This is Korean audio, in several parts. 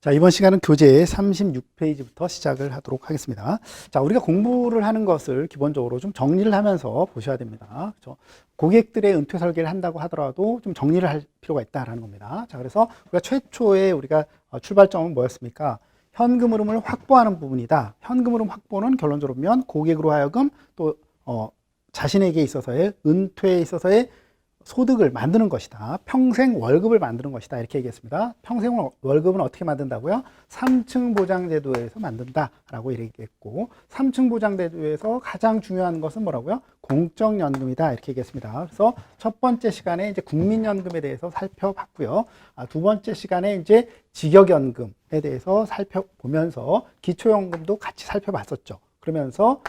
자, 이번 시간은 교재 36페이지부터 시작을 하도록 하겠습니다. 자, 우리가 공부를 하는 것을 기본적으로 좀 정리를 하면서 보셔야 됩니다. 고객들의 은퇴 설계를 한다고 하더라도 좀 정리를 할 필요가 있다라는 겁니다. 자, 그래서 우리가 최초에 우리가 출발점은 뭐였습니까? 현금 흐름을 확보하는 부분이다. 현금 흐름 확보는 결론적으로 보면 고객으로 하여금 또 자신에게 있어서의 은퇴에 있어서의 소득을 만드는 것이다. 평생 월급을 만드는 것이다. 이렇게 얘기했습니다. 평생 월급은 어떻게 만든다고요? 3층 보장제도에서 만든다라고 얘기했고, 3층 보장제도에서 가장 중요한 것은 뭐라고요? 공적연금이다. 이렇게 얘기했습니다. 그래서 첫 번째 시간에 이제 국민연금에 대해서 살펴봤고요. 두 번째 시간에 이제 직역연금에 대해서 살펴보면서 기초연금도 같이 살펴봤었죠. 그러면서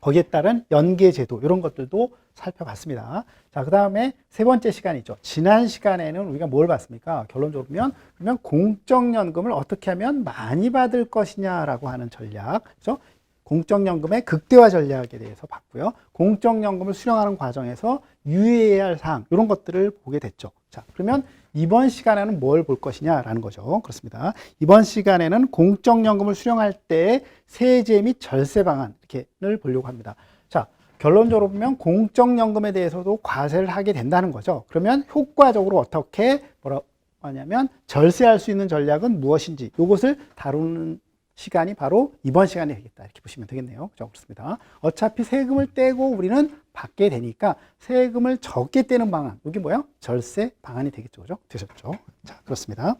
거기에 따른 연계제도 이런 것들도 살펴봤습니다. 자, 그 다음에 세 번째 시간이죠. 지난 시간에는 우리가 뭘 봤습니까? 결론적으로 보면 그러면 공적연금을 어떻게 하면 많이 받을 것이냐라고 하는 전략, 그렇죠? 공적연금의 극대화 전략에 대해서 봤고요. 공적연금을 수령하는 과정에서 유의해야 할 사항 이런 것들을 보게 됐죠. 자, 그러면 이번 시간에는 뭘 볼 것이냐라는 거죠. 그렇습니다. 이번 시간에는 공적연금을 수령할 때 세제 및 절세 방안 이렇게를 보려고 합니다. 자, 결론적으로 보면 공적연금에 대해서도 과세를 하게 된다는 거죠. 그러면 효과적으로 어떻게 뭐라고 하냐면 절세할 수 있는 전략은 무엇인지 이것을 다루는 시간이 바로 이번 시간이 되겠다. 이렇게 보시면 되겠네요. 그렇습니다. 어차피 세금을 떼고 우리는 받게 되니까 세금을 적게 떼는 방안, 이게 뭐예요? 절세 방안이 되겠죠. 그죠? 되셨죠? 자, 그렇습니다.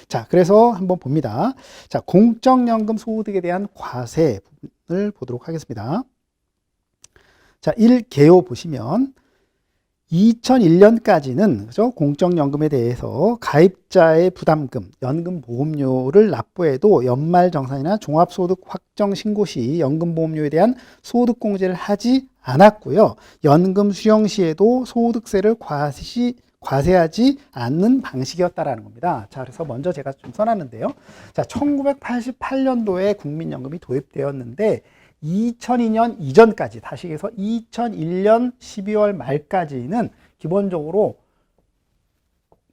자, 그래서 한번 봅니다. 자, 공적연금 소득에 대한 과세 부분을 보도록 하겠습니다. 자, 1개요 보시면 2001년까지는 그죠? 공적연금에 대해서 가입자의 부담금, 연금보험료를 납부해도 연말정산이나 종합소득 확정 신고 시 연금보험료에 대한 소득공제를 하지 않았고요. 연금 수령 시에도 소득세를 과세하지 않는 방식이었다라는 겁니다. 자, 그래서 먼저 제가 좀 써놨는데요. 자, 1988년도에 국민연금이 도입되었는데 2002년 이전까지, 다시 해서 2001년 12월 말까지는 기본적으로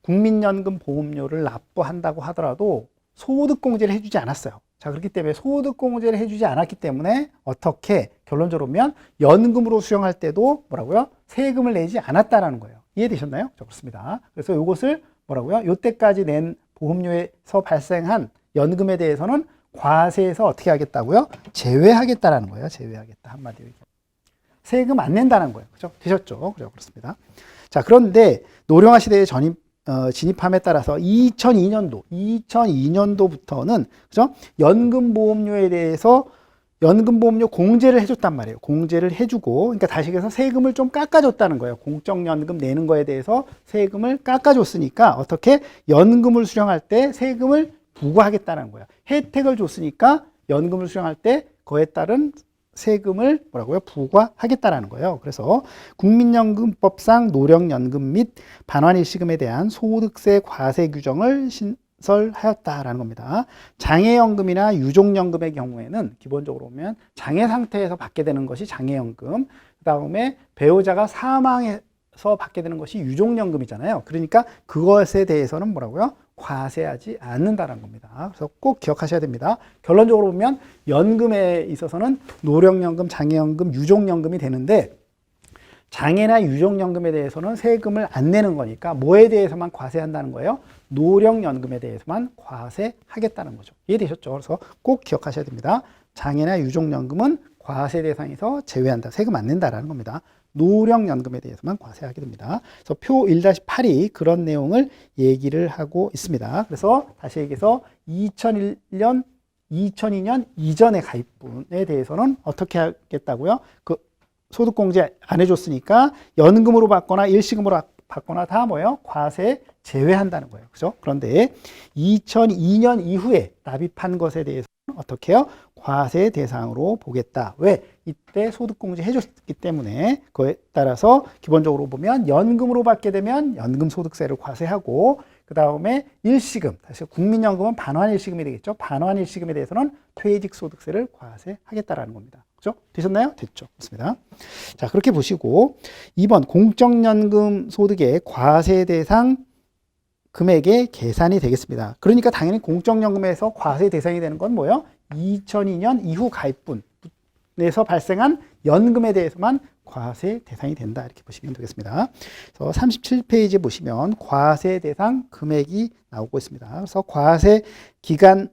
국민연금 보험료를 납부한다고 하더라도 소득공제를 해주지 않았어요. 자, 그렇기 때문에 소득공제를 해주지 않았기 때문에 어떻게 결론적으로 보면 연금으로 수령할 때도 뭐라고요? 세금을 내지 않았다라는 거예요. 이해되셨나요? 자, 그렇습니다. 그래서 이것을 뭐라고요? 이때까지 낸 보험료에서 발생한 연금에 대해서는 과세에서 어떻게 하겠다고요? 제외하겠다라는 거예요. 제외하겠다. 한마디로. 세금 안 낸다는 거예요. 그죠? 되셨죠? 그죠? 그렇습니다. 자, 그런데 노령화 시대에 진입함에 따라서 2002년도부터는 그죠? 연금보험료에 대해서 연금보험료 공제를 해줬단 말이에요. 공제를 해주고, 그러니까 다시 해서 세금을 좀 깎아줬다는 거예요. 공적연금 내는 거에 대해서 세금을 깎아줬으니까 어떻게 연금을 수령할 때 세금을 부과하겠다는 거예요. 혜택을 줬으니까 연금을 수령할 때 그에 따른 세금을 뭐라고요? 부과하겠다라는 거예요. 그래서 국민연금법상 노령연금 및 반환일시금에 대한 소득세 과세 규정을 신설하였다라는 겁니다. 장애연금이나 유족연금의 경우에는 기본적으로 보면 장애 상태에서 받게 되는 것이 장애연금, 그 다음에 배우자가 사망해서 받게 되는 것이 유족연금이잖아요. 그러니까 그것에 대해서는 뭐라고요? 과세하지 않는다는 겁니다. 그래서 꼭 기억하셔야 됩니다. 결론적으로 보면 연금에 있어서는 노령연금, 장애연금, 유족연금이 되는데 장애나 유족연금에 대해서는 세금을 안 내는 거니까 뭐에 대해서만 과세한다는 거예요? 노령연금에 대해서만 과세하겠다는 거죠. 이해되셨죠? 그래서 꼭 기억하셔야 됩니다. 장애나 유족연금은 과세 대상에서 제외한다. 세금 안 낸다라는 겁니다. 노령연금에 대해서만 과세하게 됩니다. 그래서 표 1-8이 그런 내용을 얘기를 하고 있습니다. 그래서 다시 얘기해서 2002년 이전의 가입분에 대해서는 어떻게 하겠다고요? 그 소득공제 안 해줬으니까 연금으로 받거나 일시금으로 받거나 다 뭐예요? 과세 제외한다는 거예요. 그죠? 그런데 2002년 이후에 납입한 것에 대해서는 어떻게 해요? 과세 대상으로 보겠다. 왜? 이때 소득공제 해줬기 때문에 그에 따라서 기본적으로 보면 연금으로 받게 되면 연금 소득세를 과세하고 그 다음에 일시금, 다시 국민연금은 반환일시금이 되겠죠. 반환일시금에 대해서는 퇴직 소득세를 과세하겠다라는 겁니다. 그죠? 되셨나요? 됐죠. 그렇습니다. 자, 그렇게 보시고 2번 공적연금 소득의 과세 대상 금액의 계산이 되겠습니다. 그러니까 당연히 공적연금에서 과세 대상이 되는 건 뭐예요? 2002년 이후 가입분에서 발생한 연금에 대해서만 과세 대상이 된다. 이렇게 보시면 되겠습니다. 그래서 37페이지 보시면 과세 대상 금액이 나오고 있습니다. 그래서 과세 기간에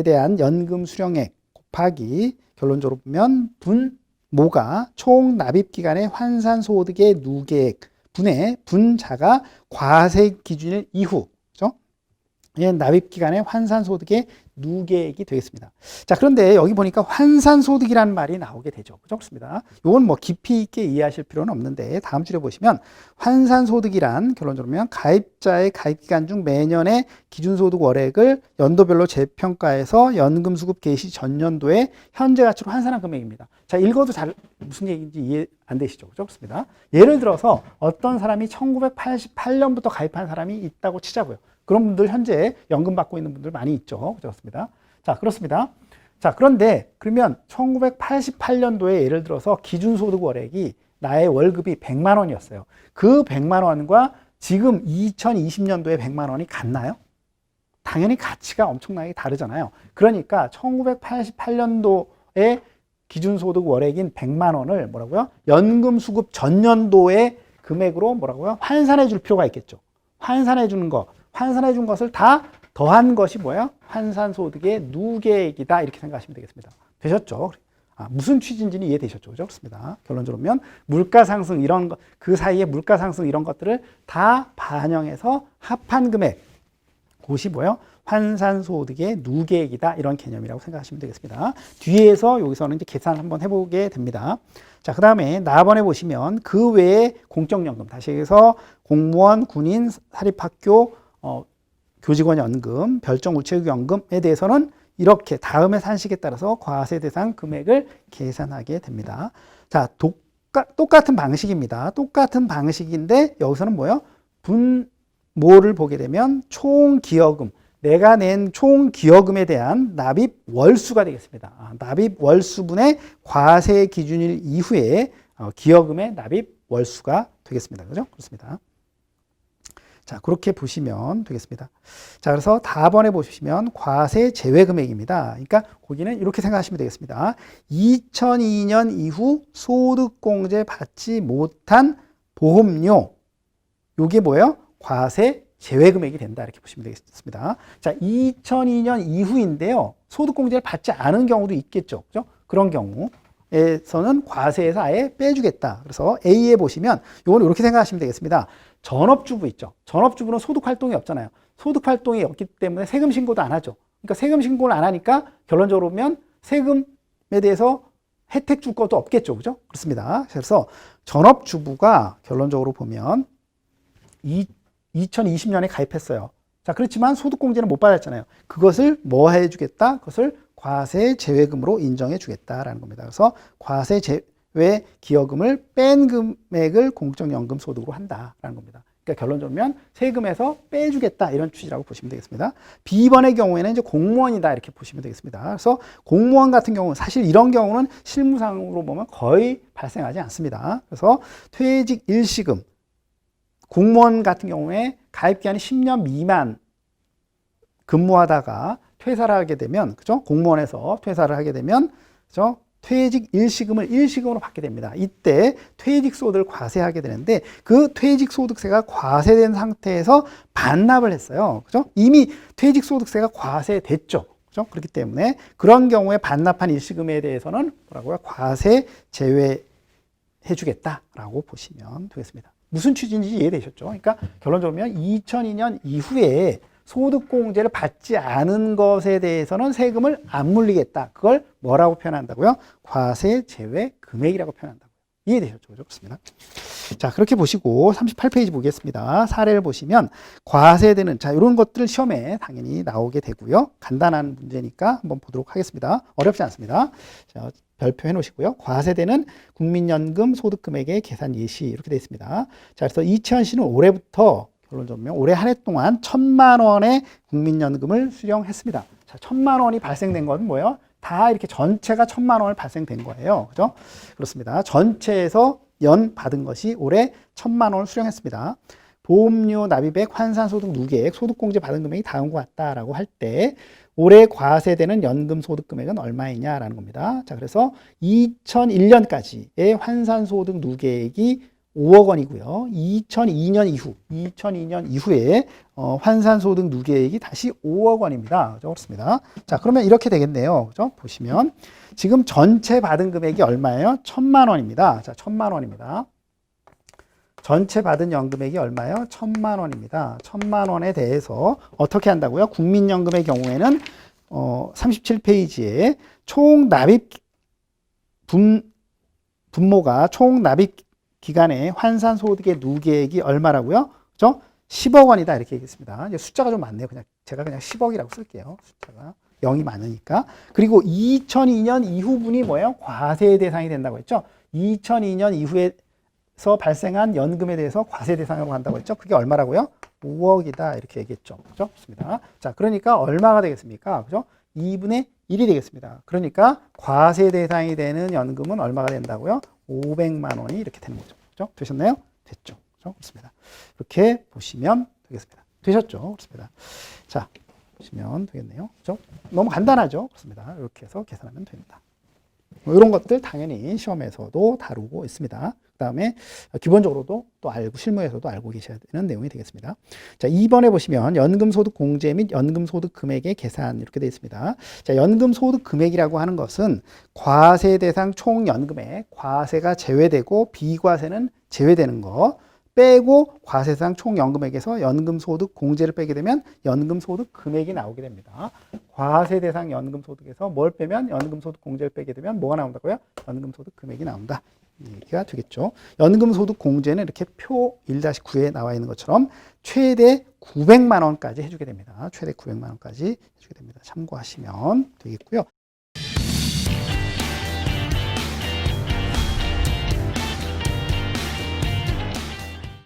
대한 연금 수령액 곱하기 결론적으로 보면 분모가 총 납입 기간의 환산 소득의 누계액 분의 분자가 과세 기준일 이후, 그죠? 납입 기간의 환산 소득의 누계액이 되겠습니다. 자, 그런데 여기 보니까 환산 소득이라는 말이 나오게 되죠. 그죠? 그렇습니다. 이건 뭐 깊이 있게 이해하실 필요는 없는데 다음 줄에 보시면 환산 소득이란 결론적으로 가입자의 가입 기간 중 매년의 기준 소득 월액을 연도별로 재평가해서 연금 수급 개시 전년도에 현재 가치로 환산한 금액입니다. 자, 읽어도 잘 무슨 얘기인지 이해 안 되시죠? 그죠? 그렇습니다. 예를 들어서 어떤 사람이 1988년부터 가입한 사람이 있다고 치자고요. 그런 분들 현재 연금 받고 있는 분들 많이 있죠. 그렇습니다. 자, 그렇습니다. 자, 그런데 그러면 1988년도에 예를 들어서 기준소득 월액이 나의 월급이 100만 원이었어요. 그 100만 원과 지금 2020년도에 100만 원이 같나요? 당연히 가치가 엄청나게 다르잖아요. 그러니까 1988년도에 기준소득 월액인 100만 원을 뭐라고요? 연금 수급 전년도의 금액으로 뭐라고요? 환산해 줄 필요가 있겠죠. 환산해 주는 거. 환산해 준 것을 다 더한 것이 뭐예요? 환산소득의 누계액이다. 이렇게 생각하시면 되겠습니다. 되셨죠? 무슨 취지인지는 이해되셨죠? 그렇습니다. 결론적으로 보면 물가 상승 이런 것, 그 사이에 물가 상승 이런 것들을 다 반영해서 합한 금액. 그것이 뭐예요? 환산소득의 누계액이다. 이런 개념이라고 생각하시면 되겠습니다. 뒤에서 여기서는 이제 계산을 한번 해보게 됩니다. 자, 그 다음에 나번에 보시면 그 외에 공적연금, 다시 해서 공무원, 군인, 사립학교, 교직원 연금, 별정 우체국 연금에 대해서는 이렇게 다음의 산식에 따라서 과세 대상 금액을 계산하게 됩니다. 자, 똑같은 방식입니다. 똑같은 방식인데 여기서는 뭐예요? 분모를 보게 되면 총 기여금, 내가 낸 총 기여금에 대한 납입 월수가 되겠습니다. 납입 월수분의 과세 기준일 이후에 기여금의 납입 월수가 되겠습니다. 그죠? 그렇습니다. 자, 그렇게 보시면 되겠습니다. 자, 그래서 다번에 보시면 과세 제외 금액입니다. 그러니까 거기는 이렇게 생각하시면 되겠습니다. 2002년 이후 소득공제 받지 못한 보험료, 요게 뭐예요? 과세 제외 금액이 된다. 이렇게 보시면 되겠습니다. 자, 2002년 이후인데요. 소득공제를 받지 않은 경우도 있겠죠. 그죠? 그런 경우에서는 과세에서 아예 빼주겠다. 그래서 A에 보시면 요건 이렇게 생각하시면 되겠습니다. 전업주부 있죠. 전업주부는 소득활동이 없잖아요. 소득활동이 없기 때문에 세금 신고도 안 하죠. 그러니까 세금 신고를 안 하니까 결론적으로 보면 세금에 대해서 혜택 줄 것도 없겠죠. 그죠? 그렇습니다. 그래서 전업주부가 결론적으로 보면 2020년에 가입했어요. 자, 그렇지만 소득공제는 못 받았잖아요. 그것을 뭐 해주겠다? 그것을 과세 제외금으로 인정해 주겠다라는 겁니다. 그래서 과세 제외 기여금을 뺀 금액을 공적연금 소득으로 한다라는 겁니다. 그러니까 결론적으로 세금에서 빼주겠다 이런 취지라고 보시면 되겠습니다. B번의 경우에는 이제 공무원이다 이렇게 보시면 되겠습니다. 그래서 공무원 같은 경우는 사실 이런 경우는 실무상으로 보면 거의 발생하지 않습니다. 그래서 퇴직 일시금 공무원 같은 경우에 가입기간이 10년 미만 근무하다가 퇴사를 하게 되면, 그죠? 공무원에서 퇴사를 하게 되면, 그죠? 퇴직 일시금을 일시금으로 받게 됩니다. 이때 퇴직소득을 과세하게 되는데 그 퇴직소득세가 과세된 상태에서 반납을 했어요. 그죠? 이미 퇴직소득세가 과세됐죠. 그죠? 그렇기 때문에 그런 경우에 반납한 일시금에 대해서는 뭐라고요? 과세 제외해 주겠다라고 보시면 되겠습니다. 무슨 취지인지 이해되셨죠? 그러니까 결론적으로 2002년 이후에 소득공제를 받지 않은 것에 대해서는 세금을 안 물리겠다. 그걸 뭐라고 표현한다고요? 과세 제외 금액이라고 표현한다고요. 이해되셨죠? 그렇습니다. 자, 그렇게 보시고 38페이지 보겠습니다. 사례를 보시면 과세되는, 자, 이런 것들을 시험에 당연히 나오게 되고요. 간단한 문제니까 한번 보도록 하겠습니다. 어렵지 않습니다. 자, 별표 해놓으시고요. 과세되는 국민연금 소득금액의 계산 예시 이렇게 되어 있습니다. 자, 그래서 이채원 씨는 올해부터 결론적으로 올해 한 해 동안 1,000만 원의 국민연금을 수령했습니다. 자, 1,000만 원이 발생된 건 뭐예요? 다 이렇게 전체가 1,000만 원을 발생된 거예요. 그죠? 그렇습니다. 전체에서 연 받은 것이 올해 1,000만 원을 수령했습니다. 보험료 납입액, 환산소득 누계액, 소득공제 받은 금액이 다음과 같다라고 할 때 올해 과세되는 연금소득 금액은 얼마이냐라는 겁니다. 자, 그래서 2001년까지의 환산소득 누계액이 5억 원이고요. 2002년 이후에 환산소득 누계액이 다시 5억 원입니다. 그렇습니다. 자, 그러면 이렇게 되겠네요. 그죠? 보시면 지금 전체 받은 금액이 얼마예요? 1,000만 원입니다. 자, 1,000만 원입니다. 전체 받은 연금액이 얼마예요? 1,000만 원입니다. 1,000만 원에 대해서 어떻게 한다고요? 국민연금의 경우에는 37페이지에 총 납입 분모가 총 납입 기간에 환산소득의 누계액이 얼마라고요? 그죠? 10억 원이다 이렇게 얘기했습니다. 이제 숫자가 좀 많네요. 제가 그냥 10억이라고 쓸게요. 숫자가 0이 많으니까. 그리고 2002년 이후분이 뭐예요? 과세 대상이 된다고 했죠. 2002년 이후에서 발생한 연금에 대해서 과세 대상으로 한다고 했죠. 그게 얼마라고요? 5억이다 이렇게 얘기했죠. 그죠? 좋습니다. 자, 그러니까 얼마가 되겠습니까? 그죠? 2분의 1이 되겠습니다. 그러니까 과세 대상이 되는 연금은 얼마가 된다고요? 500만 원이 이렇게 되는 거죠. 그죠? 되셨나요? 됐죠. 그죠? 그렇습니다. 이렇게 보시면 되겠습니다. 되셨죠? 그렇습니다. 자, 보시면 되겠네요. 그죠? 너무 간단하죠? 그렇습니다. 이렇게 해서 계산하면 됩니다. 이런 것들 당연히 시험에서도 다루고 있습니다. 그 다음에 기본적으로도 또 알고 실무에서도 알고 계셔야 되는 내용이 되겠습니다. 자, 2번에 보시면 연금소득 공제 및 연금소득 금액의 계산 이렇게 되어 있습니다. 자, 연금소득 금액이라고 하는 것은 과세 대상 총 연금액, 과세가 제외되고 비과세는 제외되는 거 빼고 과세상 총 연금액에서 연금소득 공제를 빼게 되면 연금소득 금액이 나오게 됩니다. 과세 대상 연금소득에서 뭘 빼면 연금소득 공제를 빼게 되면 뭐가 나온다고요? 연금소득 금액이 나온다. 이 얘기가 되겠죠. 연금소득 공제는 이렇게 표 1-9에 나와 있는 것처럼 최대 900만 원까지 해주게 됩니다. 최대 900만 원까지 해주게 됩니다. 참고하시면 되겠고요.